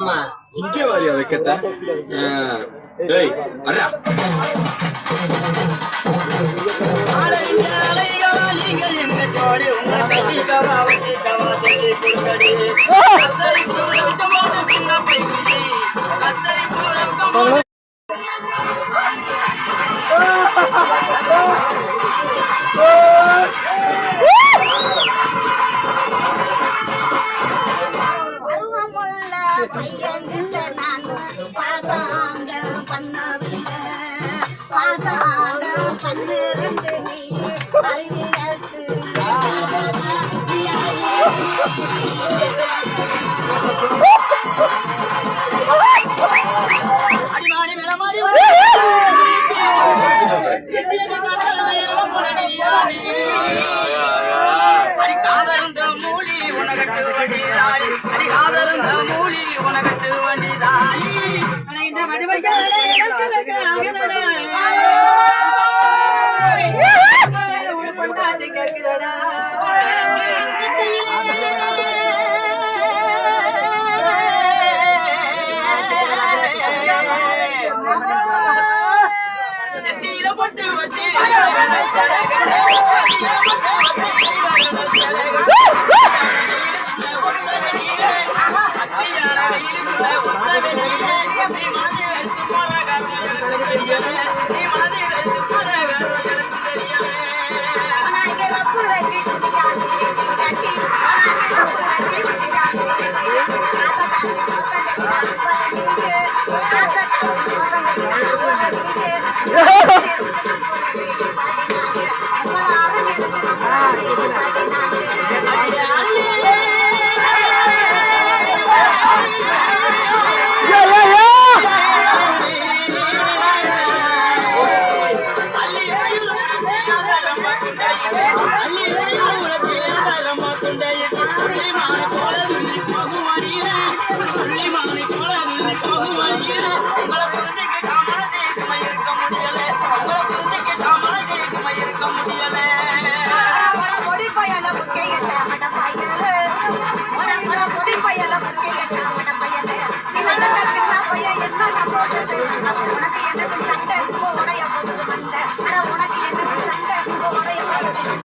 ஆமா இங்கே வாரியா வைக்கத்த டேய் அரா ஆளைங்க அலைகளா நீங்கள் எங்க ஜோடி உங்க தட்டி கவா வச்சி கவா தட்டி குடுங்கடி கத்தரி பூரவுக்கு போன சின்ன பைக்குடி கத்தரி பூரவுக்கு போன பையன்கிட்ட நாங்க பாசாங்கம் பண்ணவில்லை பாசாங்கம் பண்ணிருந்து நீ அறிவியத்து